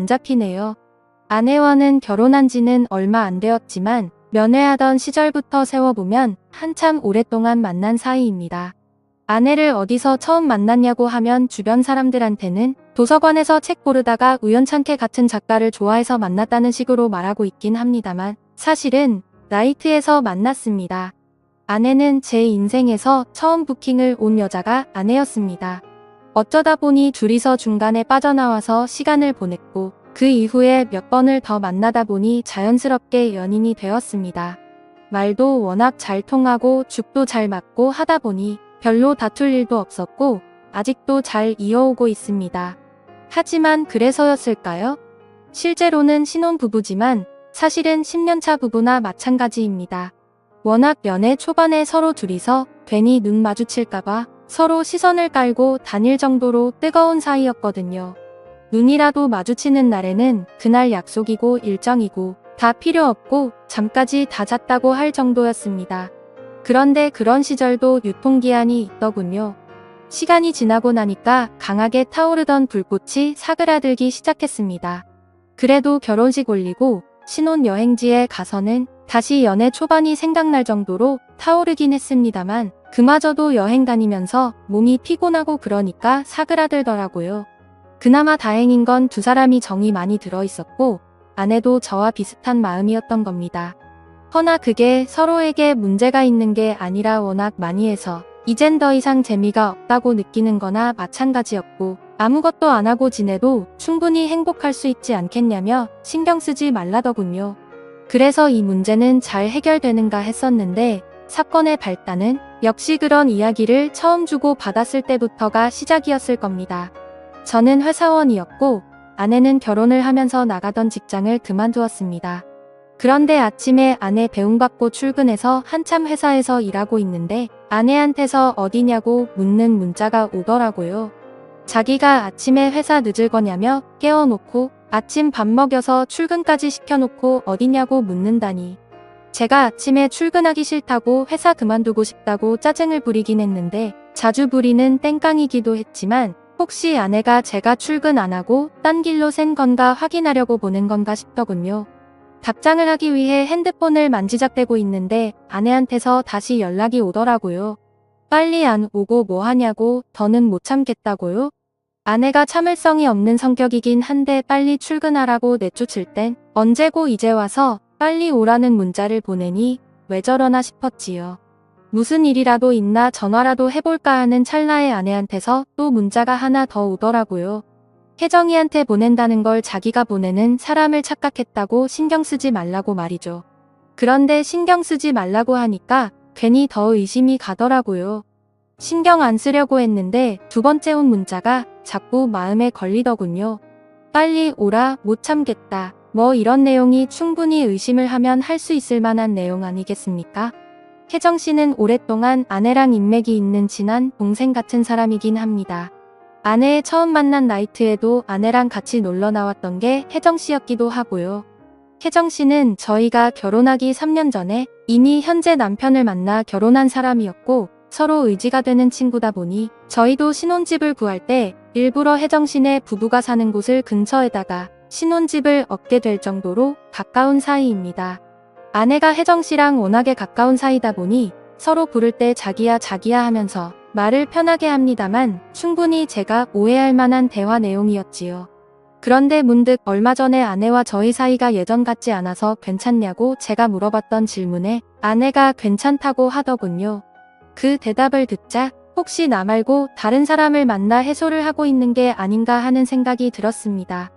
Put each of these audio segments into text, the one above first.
안 잡히네요. 아내와는 결혼한 지는 얼마 안 되었지만 면회하던 시절부터 세워보면 한참 오랫동안 만난 사이입니다. 아내를 어디서 처음 만났냐고 하면 주변 사람들한테는 도서관에서 책 고르다가 우연찮게 같은 작가를 좋아해서 만났다는 식으로 말하고 있긴 합니다만 사실은 나이트에서 만났습니다. 아내는 제 인생에서 처음 부킹을 온 여자가 아내였습니다. 어쩌다 보니 둘이서 중간에 빠져나와서 시간을 보냈고 그 이후에 몇 번을 더 만나다 보니 자연스럽게 연인이 되었습니다. 말도 워낙 잘 통하고 죽도 잘 맞고 하다 보니 별로 다툴 일도 없었고 아직도 잘 이어오고 있습니다. 하지만 그래서였을까요? 실제로는 신혼부부지만 사실은 10년차 부부나 마찬가지입니다. 워낙 연애 초반에 서로 둘이서 괜히 눈 마주칠까봐 서로 시선을 깔고 다닐 정도로 뜨거운 사이였거든요. 눈이라도 마주치는 날에는 그날 약속이고 일정이고 다 필요 없고 잠까지 다 잤다고 할 정도였습니다. 그런데 그런 시절도 유통기한이 있더군요. 시간이 지나고 나니까 강하게 타오르던 불꽃이 사그라들기 시작했습니다. 그래도 결혼식 올리고 신혼여행지에 가서는 다시 연애 초반이 생각날 정도로 타오르긴 했습니다만 그마저도 여행 다니면서 몸이 피곤하고 그러니까 사그라들더라고요. 그나마 다행인 건 두 사람이 정이 많이 들어있었고 아내도 저와 비슷한 마음이었던 겁니다. 허나 그게 서로에게 문제가 있는 게 아니라 워낙 많이 해서 이젠 더 이상 재미가 없다고 느끼는 거나 마찬가지였고 아무것도 안 하고 지내도 충분히 행복할 수 있지 않겠냐며 신경 쓰지 말라더군요. 그래서 이 문제는 잘 해결되는가 했었는데 사건의 발단은 역시 그런 이야기를 처음 주고 받았을 때부터가 시작이었을 겁니다. 저는 회사원이었고 아내는 결혼을 하면서 나가던 직장을 그만두었습니다. 그런데 아침에 아내 배웅받고 출근해서 한참 회사에서 일하고 있는데 아내한테서 어디냐고 묻는 문자가 오더라고요. 자기가 아침에 회사 늦을 거냐며 깨워놓고 아침 밥 먹여서 출근까지 시켜놓고 어디냐고 묻는다니. 제가 아침에 출근하기 싫다고 회사 그만두고 싶다고 짜증을 부리긴 했는데 자주 부리는 땡깡이기도 했지만 혹시 아내가 제가 출근 안 하고 딴 길로 샌 건가 확인하려고 보낸 건가 싶더군요. 답장을 하기 위해 핸드폰을 만지작대고 있는데 아내한테서 다시 연락이 오더라고요. 빨리 안 오고 뭐 하냐고 더는 못 참겠다고요? 아내가 참을성이 없는 성격이긴 한데 빨리 출근하라고 내쫓을 땐 언제고 이제 와서 빨리 오라는 문자를 보내니 왜 저러나 싶었지요. 무슨 일이라도 있나 전화라도 해볼까 하는 찰나에 아내한테서 또 문자가 하나 더 오더라고요. 혜정이한테 보낸다는 걸 자기가 보내는 사람을 착각했다고 신경 쓰지 말라고 말이죠. 그런데 신경 쓰지 말라고 하니까 괜히 더 의심이 가더라고요. 신경 안 쓰려고 했는데 두 번째 온 문자가 자꾸 마음에 걸리더군요. 빨리 오라, 못 참겠다. 뭐 이런 내용이 충분히 의심을 하면 할 수 있을 만한 내용 아니겠습니까? 혜정 씨는 오랫동안 아내랑 인맥이 있는 친한 동생 같은 사람이긴 합니다. 아내의 처음 만난 나이트에도 아내랑 같이 놀러 나왔던 게 혜정 씨였기도 하고요. 혜정 씨는 저희가 결혼하기 3년 전에 이미 현재 남편을 만나 결혼한 사람이었고 서로 의지가 되는 친구다 보니 저희도 신혼집을 구할 때 일부러 혜정 씨네 부부가 사는 곳을 근처에다가 신혼집을 얻게 될 정도로 가까운 사이입니다. 아내가 혜정 씨랑 워낙에 가까운 사이다 보니 서로 부를 때 자기야 자기야 하면서 말을 편하게 합니다만 충분히 제가 오해할 만한 대화 내용이었지요. 그런데 문득 얼마 전에 아내와 저희 사이가 예전 같지 않아서 괜찮냐고 제가 물어봤던 질문에 아내가 괜찮다고 하더군요. 그 대답을 듣자 혹시 나 말고 다른 사람을 만나 해소를 하고 있는 게 아닌가 하는 생각이 들었습니다.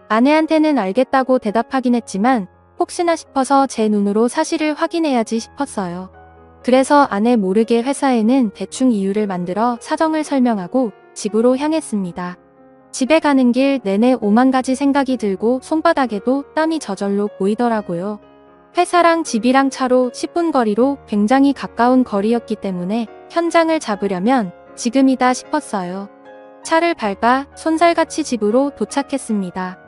아내한테는 알겠다고 대답하긴 했지만 혹시나 싶어서 제 눈으로 사실을 확인해야지 싶었어요. 그래서 아내 모르게 회사에는 대충 이유를 만들어 사정을 설명하고 집으로 향했습니다. 집에 가는 길 내내 오만 가지 생각이 들고 손바닥에도 땀이 저절로 보이더라고요. 회사랑 집이랑 차로 10분 거리로 굉장히 가까운 거리였기 때문에 현장을 잡으려면 지금이다 싶었어요. 차를 밟아 손살같이 집으로 도착했습니다.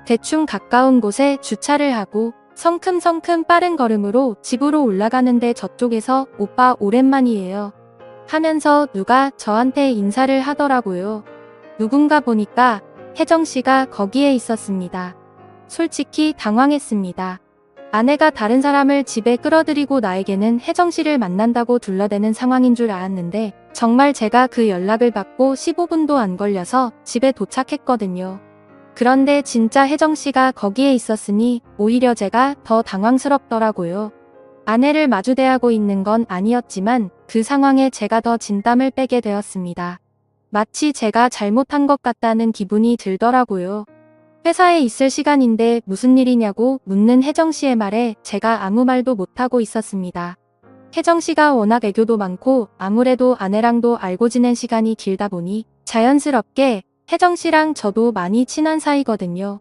대충 가까운 곳에 주차를 하고 성큼성큼 빠른 걸음으로 집으로 올라가는데 저쪽에서 오빠 오랜만이에요 하면서 누가 저한테 인사를 하더라고요. 누군가 보니까 혜정 씨가 거기에 있었습니다. 솔직히 당황했습니다. 아내가 다른 사람을 집에 끌어들이고 나에게는 혜정 씨를 만난다고 둘러대는 상황인 줄 알았는데 정말 제가 그 연락을 받고 15분도 안 걸려서 집에 도착했거든요. 그런데 진짜 혜정 씨가 거기에 있었으니 오히려 제가 더 당황스럽더라고요. 아내를 마주대하고 있는 건 아니었지만 그 상황에 제가 더 진땀을 빼게 되었습니다. 마치 제가 잘못한 것 같다는 기분이 들더라고요. 회사에 있을 시간인데 무슨 일이냐고 묻는 혜정 씨의 말에 제가 아무 말도 못하고 있었습니다. 혜정 씨가 워낙 애교도 많고 아무래도 아내랑도 알고 지낸 시간이 길다 보니 자연스럽게 혜정 씨랑 저도 많이 친한 사이거든요.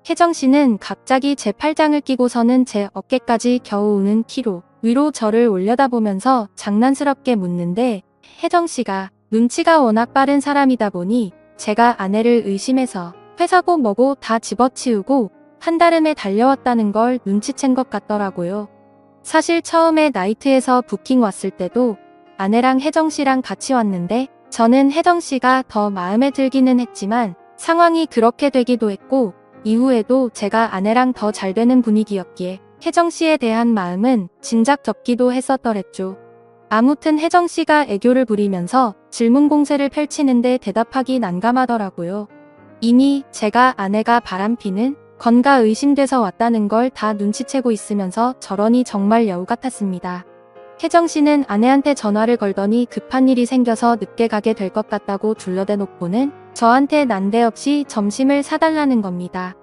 혜정 씨는 갑자기 제 팔짱을 끼고서는 제 어깨까지 겨우 오는 키로 위로 저를 올려다보면서 장난스럽게 묻는데 혜정 씨가 눈치가 워낙 빠른 사람이다 보니 제가 아내를 의심해서 회사고 뭐고 다 집어치우고 한달음에 달려왔다는 걸 눈치챈 것 같더라고요. 사실 처음에 나이트에서 부킹 왔을 때도 아내랑 혜정 씨랑 같이 왔는데 저는 혜정 씨가 더 마음에 들기는 했지만 상황이 그렇게 되기도 했고 이후에도 제가 아내랑 더 잘 되는 분위기였기에 혜정 씨에 대한 마음은 진작 접기도 했었더랬죠. 아무튼 혜정 씨가 애교를 부리면서 질문 공세를 펼치는데 대답하기 난감하더라고요. 이미 제가 아내가 바람피는 건가 의심돼서 왔다는 걸 다 눈치채고 있으면서 저러니 정말 여우 같았습니다. 혜정 씨는 아내한테 전화를 걸더니 급한 일이 생겨서 늦게 가게 될 것 같다고 둘러대놓고는 저한테 난데없이 점심을 사달라는 겁니다.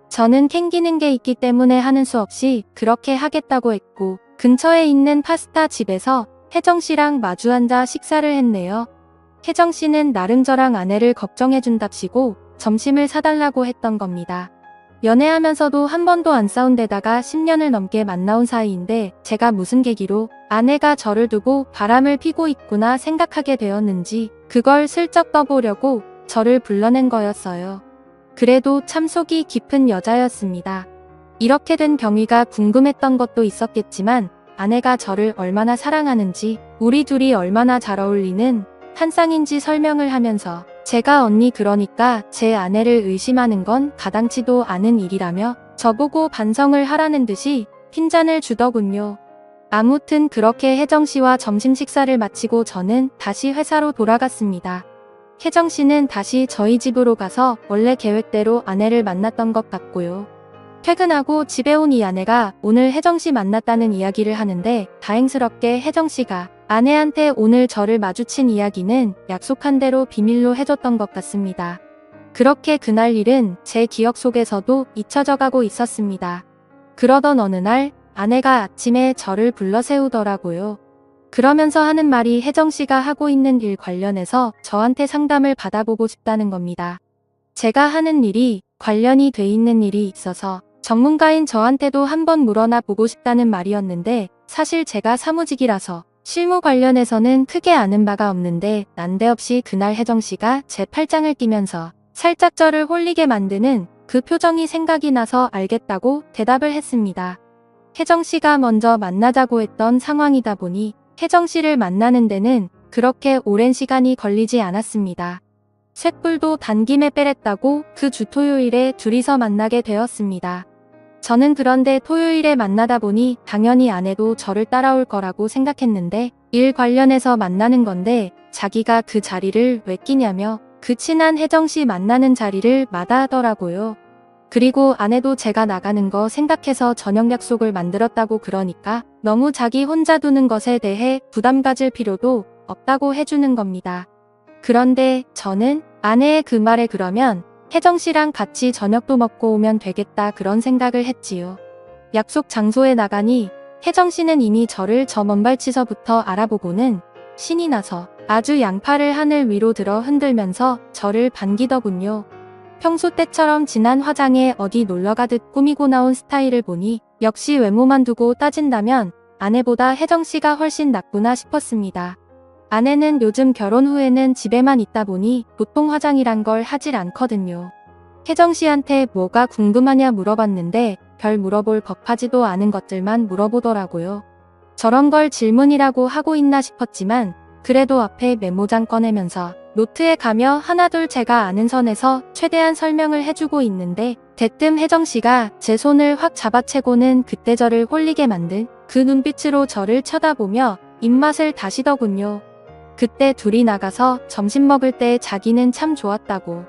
저는 캥기는 게 있기 때문에 하는 수 없이 그렇게 하겠다고 했고 근처에 있는 파스타 집에서 혜정 씨랑 마주 앉아 식사를 했네요. 혜정 씨는 나름 저랑 아내를 걱정해준답시고 점심을 사달라고 했던 겁니다. 연애하면서도 한 번도 안 싸운 데다가 10년을 넘게 만나온 사이인데 제가 무슨 계기로 아내가 저를 두고 바람을 피고 있구나 생각하게 되었는지 그걸 슬쩍 떠보려고 저를 불러낸 거였어요. 그래도 참 속이 깊은 여자였습니다. 이렇게 된 경위가 궁금했던 것도 있었겠지만 아내가 저를 얼마나 사랑하는지 우리 둘이 얼마나 잘 어울리는 한 쌍인지 설명을 하면서 제가 언니 그러니까 제 아내를 의심하는 건 가당치도 않은 일이라며 저보고 반성을 하라는 듯이 핀잔을 주더군요. 아무튼 그렇게 혜정 씨와 점심 식사를 마치고 저는 다시 회사로 돌아갔습니다. 혜정 씨는 다시 저희 집으로 가서 원래 계획대로 아내를 만났던 것 같고요. 퇴근하고 집에 온 이 아내가 오늘 혜정 씨 만났다는 이야기를 하는데 다행스럽게 혜정 씨가 아내한테 오늘 저를 마주친 이야기는 약속한 대로 비밀로 해줬던 것 같습니다. 그렇게 그날 일은 제 기억 속에서도 잊혀져 가고 있었습니다. 그러던 어느 날 아내가 아침에 저를 불러 세우더라고요. 그러면서 하는 말이 혜정 씨가 하고 있는 일 관련해서 저한테 상담을 받아보고 싶다는 겁니다. 제가 하는 일이 관련이 돼 있는 일이 있어서 전문가인 저한테도 한번 물어나 보고 싶다는 말이었는데 사실 제가 사무직이라서 실무 관련해서는 크게 아는 바가 없는데 난데없이 그날 혜정 씨가 제 팔짱을 끼면서 살짝 저를 홀리게 만드는 그 표정이 생각이 나서 알겠다고 대답을 했습니다. 혜정 씨가 먼저 만나자고 했던 상황이다 보니 혜정 씨를 만나는 데는 그렇게 오랜 시간이 걸리지 않았습니다. 쇳불도 단김에 빼랬다고 그 주 토요일에 둘이서 만나게 되었습니다. 저는 그런데 토요일에 만나다 보니 당연히 아내도 저를 따라올 거라고 생각했는데 일 관련해서 만나는 건데 자기가 그 자리를 왜 끼냐며 그 친한 혜정 씨 만나는 자리를 마다하더라고요. 그리고 아내도 제가 나가는 거 생각해서 저녁 약속을 만들었다고 그러니까 너무 자기 혼자 두는 것에 대해 부담 가질 필요도 없다고 해주는 겁니다. 그런데 저는 아내의 그 말에 그러면 혜정 씨랑 같이 저녁도 먹고 오면 되겠다 그런 생각을 했지요. 약속 장소에 나가니 혜정 씨는 이미 저를 저 먼 발치서부터 알아보고는 신이 나서 아주 양팔을 하늘 위로 들어 흔들면서 저를 반기더군요. 평소 때처럼 진한 화장에 어디 놀러가듯 꾸미고 나온 스타일을 보니 역시 외모만 두고 따진다면 아내보다 혜정 씨가 훨씬 낫구나 싶었습니다. 아내는 요즘 결혼 후에는 집에만 있다 보니 보통 화장이란 걸 하질 않거든요. 혜정 씨한테 뭐가 궁금하냐 물어봤는데 별 물어볼 법하지도 않은 것들만 물어보더라고요. 저런 걸 질문이라고 하고 있나 싶었지만 그래도 앞에 메모장 꺼내면서 노트에 가며 하나둘 제가 아는 선에서 최대한 설명을 해주고 있는데 대뜸 혜정씨가 제 손을 확 잡아채고는 그때 저를 홀리게 만든 그 눈빛으로 저를 쳐다보며 입맛을 다시더군요. 그때 둘이 나가서 점심 먹을 때 자기는 참 좋았다고.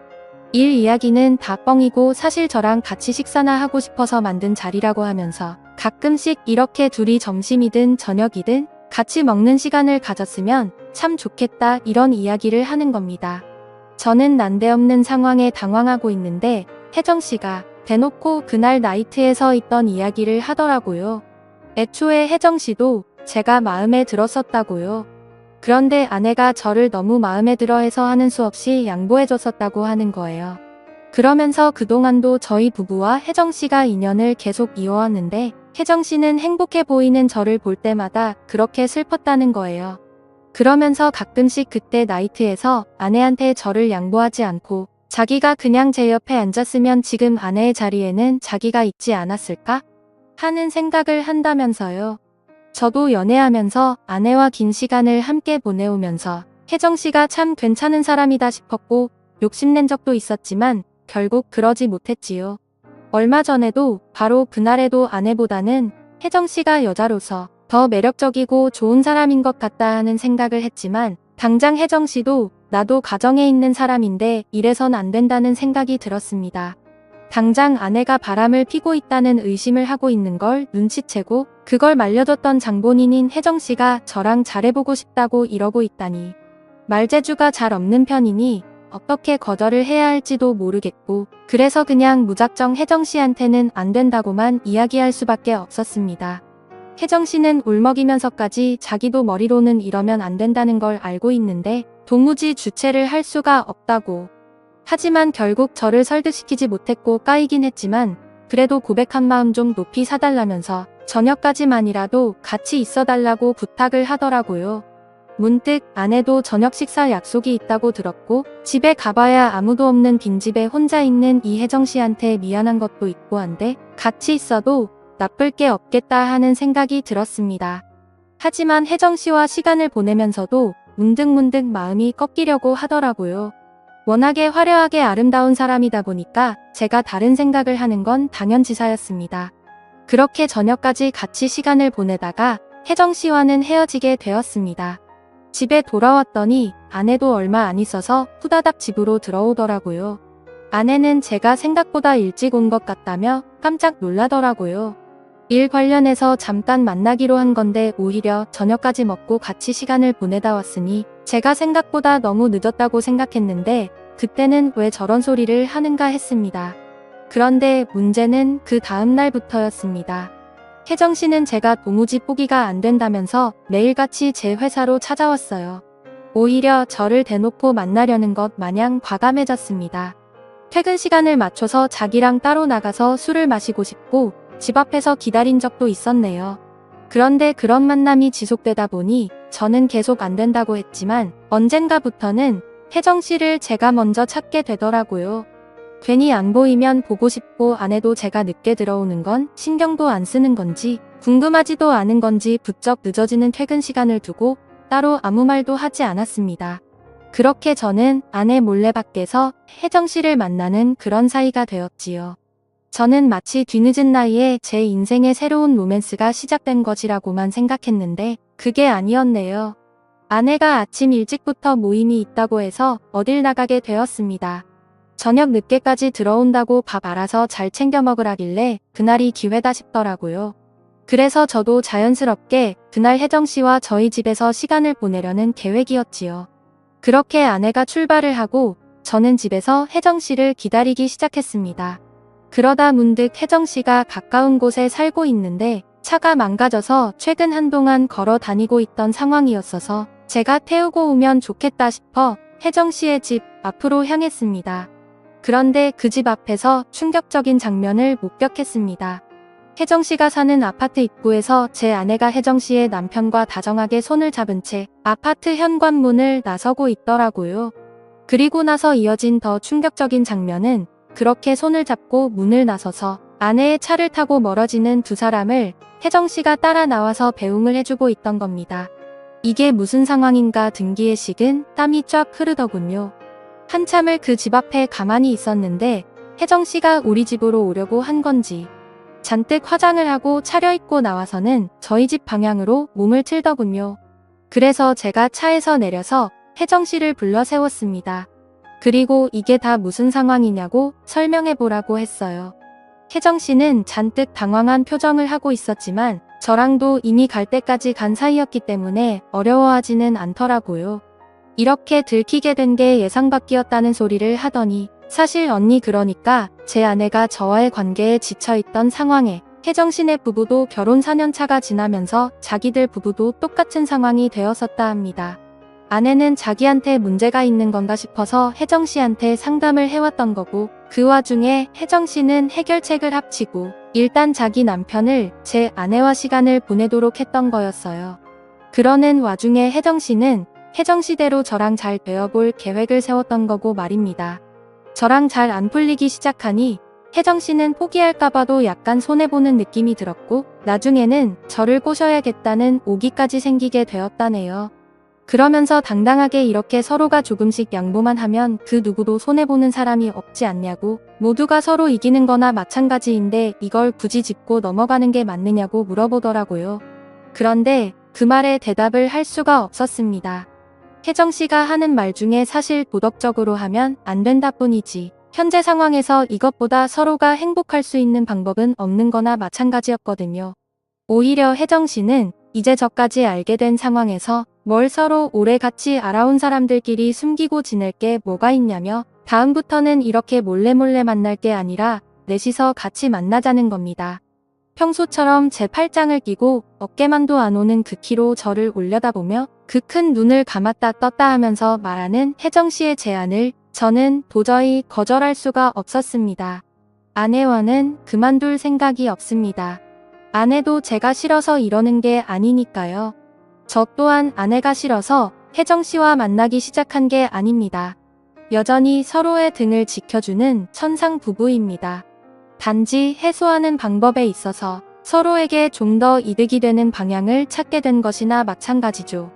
일 이야기는 다 뻥이고 사실 저랑 같이 식사나 하고 싶어서 만든 자리라고 하면서 가끔씩 이렇게 둘이 점심이든 저녁이든 같이 먹는 시간을 가졌으면 참 좋겠다 이런 이야기를 하는 겁니다. 저는 난데없는 상황에 당황하고 있는데 혜정씨가 대놓고 그날 나이트에서 있던 이야기를 하더라고요. 애초에 혜정씨도 제가 마음에 들었었다고요. 그런데 아내가 저를 너무 마음에 들어 해서 하는 수 없이 양보해줬었다고 하는 거예요. 그러면서 그동안도 저희 부부와 혜정씨가 인연을 계속 이어왔는데 혜정씨는 행복해 보이는 저를 볼 때마다 그렇게 슬펐다는 거예요. 그러면서 가끔씩 그때 나이트에서 아내한테 저를 양보하지 않고 자기가 그냥 제 옆에 앉았으면 지금 아내의 자리에는 자기가 있지 않았을까? 하는 생각을 한다면서요. 저도 연애하면서 아내와 긴 시간을 함께 보내오면서 혜정씨가 참 괜찮은 사람이다 싶었고 욕심낸 적도 있었지만 결국 그러지 못했지요. 얼마 전에도 바로 그날에도 아내보다는 혜정씨가 여자로서 더 매력적이고 좋은 사람인 것 같다 하는 생각을 했지만 당장 혜정씨도 나도 가정에 있는 사람인데 이래선 안 된다는 생각이 들었습니다. 당장 아내가 바람을 피고 있다는 의심을 하고 있는 걸 눈치채고 그걸 말려뒀던 장본인인 혜정씨가 저랑 잘해보고 싶다고 이러고 있다니. 말재주가 잘 없는 편이니 어떻게 거절을 해야 할지도 모르겠고 그래서 그냥 무작정 혜정씨한테는 안 된다고만 이야기할 수밖에 없었습니다. 혜정씨는 울먹이면서까지 자기도 머리로는 이러면 안 된다는 걸 알고 있는데 도무지 주체를 할 수가 없다고. 하지만 결국 저를 설득시키지 못했고 까이긴 했지만 그래도 고백한 마음 좀 높이 사달라면서 저녁까지만이라도 같이 있어달라고 부탁을 하더라고요. 문득 아내도 저녁 식사 약속이 있다고 들었고 집에 가봐야 아무도 없는 빈집에 혼자 있는 이 혜정씨한테 미안한 것도 있고 한데 같이 있어도 나쁠 게 없겠다 하는 생각이 들었습니다. 하지만 혜정씨와 시간을 보내면서도 문득문득 마음이 꺾이려고 하더라고요. 워낙에 화려하게 아름다운 사람이다 보니까 제가 다른 생각을 하는 건 당연지사였습니다. 그렇게 저녁까지 같이 시간을 보내다가 혜정씨와는 헤어지게 되었습니다. 집에 돌아왔더니 아내도 얼마 안 있어서 후다닥 집으로 들어오더라고요. 아내는 제가 생각보다 일찍 온 것 같다며 깜짝 놀라더라고요. 일 관련해서 잠깐 만나기로 한 건데 오히려 저녁까지 먹고 같이 시간을 보내다 왔으니 제가 생각보다 너무 늦었다고 생각했는데 그때는 왜 저런 소리를 하는가 했습니다. 그런데 문제는 그 다음 날부터였습니다. 혜정씨는 제가 도무지 포기가 안 된다면서 매일같이 제 회사로 찾아왔어요. 오히려 저를 대놓고 만나려는 것 마냥 과감해졌습니다. 퇴근 시간을 맞춰서 자기랑 따로 나가서 술을 마시고 싶고 집 앞에서 기다린 적도 있었네요. 그런데 그런 만남이 지속되다 보니 저는 계속 안 된다고 했지만 언젠가부터는 혜정씨를 제가 먼저 찾게 되더라고요. 괜히 안 보이면 보고 싶고 아내도 제가 늦게 들어오는 건 신경도 안 쓰는 건지 궁금하지도 않은 건지 부쩍 늦어지는 퇴근 시간을 두고 따로 아무 말도 하지 않았습니다. 그렇게 저는 아내 몰래 밖에서 혜정씨를 만나는 그런 사이가 되었지요. 저는 마치 뒤늦은 나이에 제 인생의 새로운 로맨스가 시작된 것이라고만 생각했는데 그게 아니었네요. 아내가 아침 일찍부터 모임이 있다고 해서 어딜 나가게 되었습니다. 저녁 늦게까지 들어온다고 밥 알아서 잘 챙겨 먹으라길래 그날이 기회다 싶더라고요. 그래서 저도 자연스럽게 그날 혜정씨와 저희 집에서 시간을 보내려는 계획이었지요. 그렇게 아내가 출발을 하고 저는 집에서 혜정씨를 기다리기 시작했습니다. 그러다 문득 혜정씨가 가까운 곳에 살고 있는데 차가 망가져서 최근 한동안 걸어 다니고 있던 상황이었어서 제가 태우고 오면 좋겠다 싶어 혜정씨의 집 앞으로 향했습니다. 그런데 그 집 앞에서 충격적인 장면을 목격했습니다. 혜정씨가 사는 아파트 입구에서 제 아내가 혜정씨의 남편과 다정하게 손을 잡은 채 아파트 현관문을 나서고 있더라고요. 그리고 나서 이어진 더 충격적인 장면은 그렇게 손을 잡고 문을 나서서 아내의 차를 타고 멀어지는 두 사람을 혜정씨가 따라 나와서 배웅을 해주고 있던 겁니다. 이게 무슨 상황인가 등기에 식은 땀이 쫙 흐르더군요. 한참을 그 집 앞에 가만히 있었는데 혜정씨가 우리 집으로 오려고 한 건지 잔뜩 화장을 하고 차려입고 나와서는 저희 집 방향으로 몸을 틀더군요. 그래서 제가 차에서 내려서 혜정씨를 불러 세웠습니다. 그리고 이게 다 무슨 상황이냐고 설명해보라고 했어요. 혜정씨는 잔뜩 당황한 표정을 하고 있었지만 저랑도 이미 갈 때까지 간 사이였기 때문에 어려워하지는 않더라고요. 이렇게 들키게 된 게 예상 밖이었다는 소리를 하더니 사실 언니 그러니까 제 아내가 저와의 관계에 지쳐있던 상황에 혜정씨네 부부도 결혼 4년 차가 지나면서 자기들 부부도 똑같은 상황이 되었었다 합니다. 아내는 자기한테 문제가 있는 건가 싶어서 혜정씨한테 상담을 해왔던 거고 그 와중에 혜정씨는 해결책을 합치고 일단 자기 남편을 제 아내와 시간을 보내도록 했던 거였어요. 그러는 와중에 혜정씨는 혜정씨대로 저랑 잘 되어볼 계획을 세웠던 거고 말입니다. 저랑 잘 안 풀리기 시작하니 혜정씨는 포기할까봐도 약간 손해보는 느낌이 들었고 나중에는 저를 꼬셔야겠다는 오기까지 생기게 되었다네요. 그러면서 당당하게 이렇게 서로가 조금씩 양보만 하면 그 누구도 손해보는 사람이 없지 않냐고 모두가 서로 이기는 거나 마찬가지인데 이걸 굳이 짚고 넘어가는 게 맞느냐고 물어보더라고요. 그런데 그 말에 대답을 할 수가 없었습니다. 혜정씨가 하는 말 중에 사실 도덕적으로 하면 안 된다 뿐이지 현재 상황에서 이것보다 서로가 행복할 수 있는 방법은 없는 거나 마찬가지였거든요. 오히려 혜정씨는 이제 저까지 알게 된 상황에서 뭘 서로 오래 같이 알아온 사람들끼리 숨기고 지낼 게 뭐가 있냐며 다음부터는 이렇게 몰래 만날 게 아니라 넷이서 같이 만나자는 겁니다. 평소처럼 제 팔짱을 끼고 어깨만도 안 오는 그 키로 저를 올려다보며 그 큰 눈을 감았다 떴다 하면서 말하는 혜정씨의 제안을 저는 도저히 거절할 수가 없었습니다. 아내와는 그만둘 생각이 없습니다. 아내도 제가 싫어서 이러는 게 아니니까요. 저 또한 아내가 싫어서 혜정씨와 만나기 시작한 게 아닙니다. 여전히 서로의 등을 지켜주는 천상 부부입니다. 단지 해소하는 방법에 있어서 서로에게 좀 더 이득이 되는 방향을 찾게 된 것이나 마찬가지죠.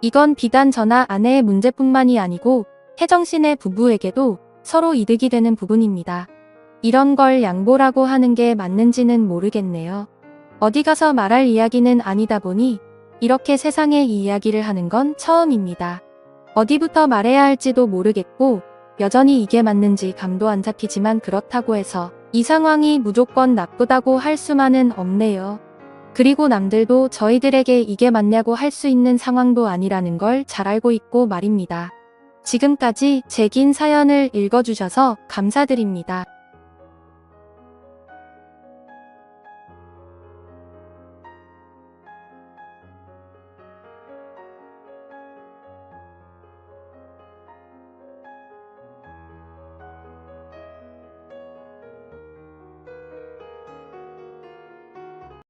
이건 비단 저나 아내의 문제뿐만이 아니고 혜정씨네 부부에게도 서로 이득이 되는 부분입니다. 이런 걸 양보라고 하는 게 맞는지는 모르겠네요. 어디 가서 말할 이야기는 아니다 보니 이렇게 세상에 이 이야기를 하는 건 처음입니다. 어디부터 말해야 할지도 모르겠고 여전히 이게 맞는지 감도 안 잡히지만 그렇다고 해서 이 상황이 무조건 나쁘다고 할 수만은 없네요. 그리고 남들도 저희들에게 이게 맞냐고 할 수 있는 상황도 아니라는 걸 잘 알고 있고 말입니다. 지금까지 제 긴 사연을 읽어주셔서 감사드립니다.